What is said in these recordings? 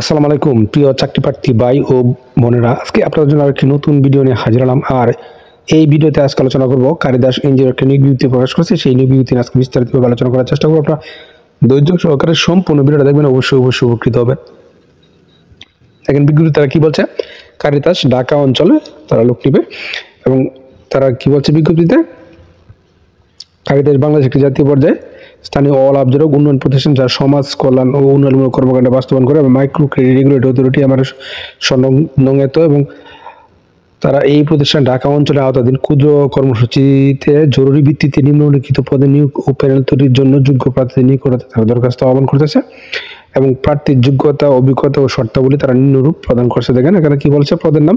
আসসালামু আলাইকুম প্রিয় চাকরি প্রার্থী ভাই ও বোনেরা, আজকে আপনাদের জন্য আরেকটি নতুন ভিডিও নিয়ে হাজির হলাম। আর এই ভিডিওতে আজকে আলোচনা করব কারিদাস এনজিওর একটা নিয়োগ বিজ্ঞপ্তি প্রকাশ করেছে, সেই নিয়োগ বিজ্ঞপ্তি নিয়ে আজকে বিস্তারিতভাবে আলোচনা করার চেষ্টা করবো। আপনারা ধৈর্য সহকারে সম্পূর্ণ ভিডিওটা দেখবেন, অবশ্যই উপকৃত হবেন। দেখেন বিজ্ঞপ্তি তারা কি বলছে। কারিদাস ঢাকা অঞ্চলে তারা লোক নিবে এবং তারা কি বলছে বিজ্ঞপ্তিতে, কারিদাস বাংলাদেশ একটি জাতীয় পর্যায়ে স্থানীয় অলাভজনক উন্নয়ন প্রতিষ্ঠান যা সমাজ কল্যাণ ও উন্নয়নমূলক কর্মকাণ্ড বাস্তবায়ন করে এবং মাইক্রো ক্রেডিট রেগুলেটরি অথরিটি আমার সংলগ্ন এবং তারা এই প্রতিষ্ঠান ঢাকা অঞ্চলে আওতাধীন ক্ষুদ্র কর্মসূচিতে জরুরি ভিত্তিতে নিম্নলিখিত পদে নিয়োগ ও প্যানেল তৈরির জন্য যোগ্য প্রার্থী নিয়োগ করতে তারা দরখাস্ত আহ্বান করতেছে এবং প্রার্থীর যোগ্যতা, অভিজ্ঞতা ও শর্তাবলী তারা নিম্নরূপ প্রদান করছে। দেখেন এখানে কি বলছে, পদের নাম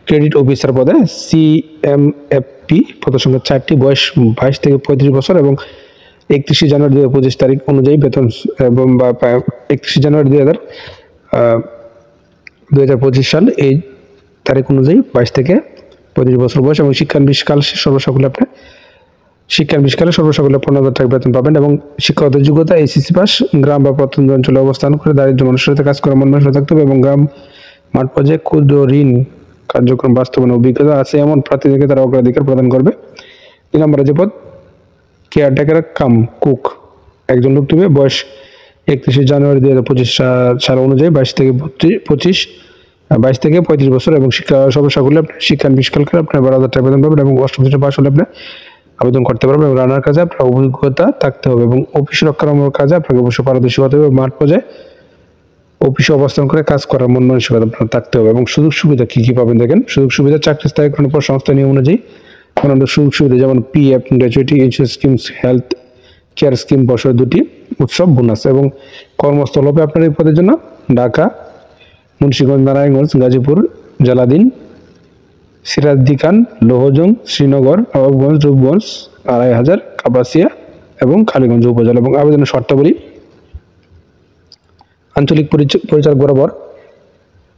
ক্রেডিট অফিসার পদে CMFP, পদের সংখ্যা 4টি, বয়স 22 থেকে 35 বছর এবং 31 জানুয়ারি 2025 তারিখ অনুযায়ী বেতন এবং 31 জানুয়ারি 2025 সাল এই তারিখ অনুযায়ী 22 থেকে 35 বছর বয়স এবং শিক্ষানবিশকালে সর্বসকলে 15,000 টাকা বেতন পাবেন এবং শিক্ষাগত যোগ্যতা SSC পাস, গ্রাম বা প্রত্যন্ত অঞ্চলে অবস্থান করে দারিদ্র মানুষের সাথে কাজ করার মন মানসিকতা থাকতে হবে এবং গ্রাম মাঠ পর্যায়ে ক্ষুদ্র ঋণ কার্যক্রম বাস্তবায়নের অভিজ্ঞতা আছে এমন প্রার্থীদেরকে তারা অগ্রাধিকার প্রদান করবে। 2 নম্বরে যে পদ কেয়ারটেকার কাম কুক, একজন লোক নেবে, বয়স 31 জানুয়ারি 2025 সাল অনুযায়ী 22 থেকে 35 বছর এবং শিক্ষা সর্বসাকুল্যে শিক্ষানবিশকালকে আপনার 12,000 টাকা বেতন পাবেন এবং 8ম শ্রেণী পাস হলে আপনি আবেদন করতে পারবেন এবং রান্নার কাজে আপনার অভিজ্ঞতা থাকতে হবে এবং অফিস রক্ষার কাজে আপনাকে অবশ্যই পারদর্শী হতে হবে। মাঠ পর্যায়ে অফিসে অবস্থান করে কাজ করার মন মানসিকতা আপনার থাকতে হবে এবং সুযোগ সুবিধা কি কি পাবেন দেখেন। সুযোগ সুবিধা চাকরি স্থায়ীকরণের পর সংস্থা নিয়ম অনুযায়ী অন্যান্য সুযোগ সুবিধা যেমন PF, gratuity, insurance schemes, health care scheme, বছরে 2টি উৎসব বোনাস এবং কর্মস্থল হবে আপনার এই পদের জন্য ঢাকা, মুন্সিগঞ্জ, নারায়ণগঞ্জ, গাজীপুর, জালাদিন, সিরাজদিখান, লোহজং, শ্রীনগর, নবাবগঞ্জ, রূপগঞ্জ, 2500, কাপাসিয়া এবং কালীগঞ্জ উপজেলা। এবং আবেদনের শর্তাবলী, আঞ্চলিক পরিচালক বরাবর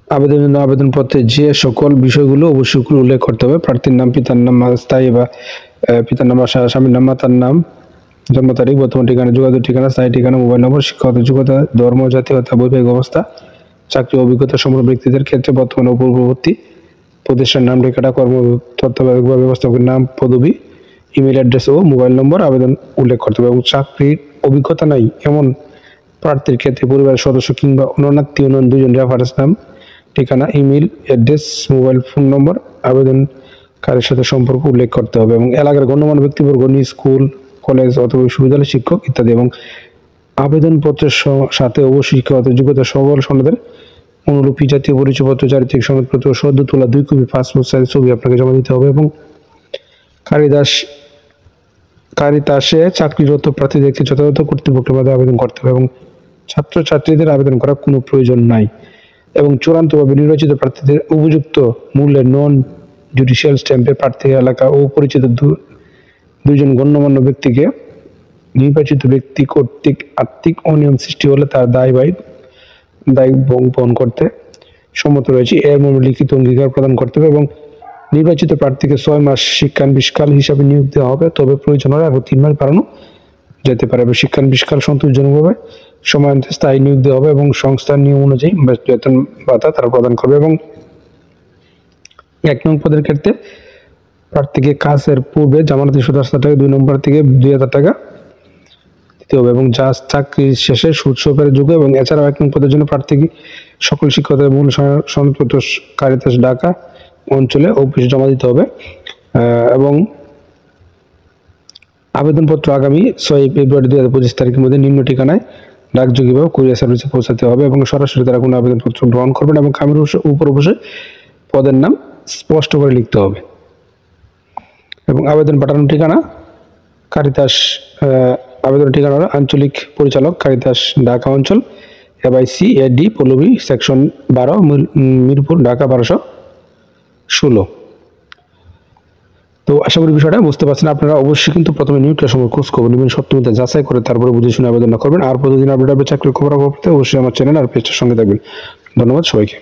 আবেদনের জন্য আবেদনপত্রে যে সকল বিষয়গুলো অবশ্যই উল্লেখ করতে হবে: প্রার্থীর নাম, পিতার নাম, স্থায়ী বা পিতার নাম, স্বামীর নাম, মাতার নাম, জন্ম তারিখ, বর্তমান ঠিকানা, যোগাযোগ ঠিকানা, স্থায়ী ঠিকানা, মোবাইল নম্বর, শিক্ষাগত যোগ্যতা, ধর্ম, জাতীয়তা, বৈবাহিক অবস্থা, চাকরি অভিজ্ঞতা সম্পন্ন ব্যক্তিদের ক্ষেত্রে বর্তমান ও পূর্ববর্তী প্রতিষ্ঠান নাম, ঠিকানা, কর্ম তত্ত্বাবধায়ক বা ব্যবস্থাপকের নাম, পদবি, ইমেল অ্যাড্রেস ও মোবাইল নম্বর আবেদন উল্লেখ করতে হবে এবং চাকরির অভিজ্ঞতা নাই এমন প্রার্থীর ক্ষেত্রে পরিবারের সদস্য কিংবা অন্যান্য দুজন রেফারেন্স নাম, ঠিকানা, email address, mobile phone number আবেদনকারীর সাথে সম্পর্ক উল্লেখ করতে হবে এবং এলাকার গণ্যমান্য ব্যক্তিবর্গ, স্কুল, কলেজ অথবা বিশ্ববিদ্যালয়ের শিক্ষক ইত্যাদি এবং আবেদনপত্রের সাথে অবশ্যই শিক্ষাগত যোগ্যতা সকল সনদের অনুরূপী জাতীয় পরিচয়পত্র, চারিত্রিক সনদপত্র সদ্য তোলা 2 কপি পাসপোর্ট সাইজ ছবি আপনাকে জমা দিতে হবে এবং কারিদাসে চাকরিরত প্রার্থীদেরকে যথাযথ কর্তৃপক্ষের মাধ্যমে আবেদন করতে হবে এবং ছাত্রছাত্রীদের আবেদন করার কোনো প্রয়োজন নাই এবং চূড়ান্তভাবে নির্বাচিত প্রার্থীদের উপযুক্ত মূল্যে নন জুডিশিয়াল স্ট্যাম্পে প্রার্থী এলাকা ও পরিচিত দুইজন গণ্যমান্য ব্যক্তিকে নির্বাচিত ব্যক্তি কর্তৃক আর্থিক অনিয়ম সৃষ্টি হলে তার দায় বহন করতে সম্মত রয়েছে এর মর্মে লিখিত অঙ্গীকার প্রদান করতে হবে এবং নির্বাচিত প্রার্থীকে 6 মাস শিক্ষানবিশকাল হিসাবে নিয়োগ দেওয়া হবে, তবে প্রয়োজন হয় আরও 3 মাস বাড়ানো যেতে পারে এবং শিক্ষানবিশকাল সন্তোষজনকভাবে সময়ান্তে স্থায়ী নিয়োগ দেওয়া হবে এবং সংস্থার নিয়ম অনুযায়ী বেতন ভাতা তারা প্রদান করবে এবং 1 নং পদের ক্ষেত্রে প্রার্থীকে কাজের পূর্বে জামানতে 17,000 টাকা, 2 নম্বর থেকে 2,000 টাকা দিতে হবে এবং যা চাকরির শেষে সুদ সহকারে যোগ্য এবং এছাড়াও 1 নং পদের জন্য প্রার্থীকে সকল শিক্ষকদের মূল সনদপত্র কারিদাস ঢাকা অঞ্চলে অফিসে জমা দিতে হবে এবং আবেদনপত্র আগামী 6 ফেব্রুয়ারি 2025 তারিখের মধ্যে নিম্ন ঠিকানায় ডাকযোগে বা কুরিয়ার সার্ভিসে পৌঁছাতে হবে এবং সরাসরি তারা কোনো আবেদনপত্র গ্রহণ করবেন এবং খামের উপর অবশ্যই পদের নাম স্পষ্ট করে লিখতে হবে এবং আবেদন পাঠানোর ঠিকানা কারিদাস, আবেদনের ঠিকানা হলো আঞ্চলিক পরিচালক কারিদাস ঢাকা অঞ্চল, ABC AD Pallabi, section 12, Mirpur, Dhaka 1216। তো আশা করি বিষয়টা বুঝতে পারছেন। আপনারা অবশ্যই কিন্তু প্রথমে নিয়োগের সময় খোঁজ খবর নেবেন, সত্যমিথ্যা যাচাই করে তারপরে বুঝে শুনে আবেদন করবেন। আর প্রতিদিন আপডেট চাকরির খবর পেতে অবশ্যই আমার চ্যানেল আর পেজটার সঙ্গে থাকবেন। ধন্যবাদ সবাইকে।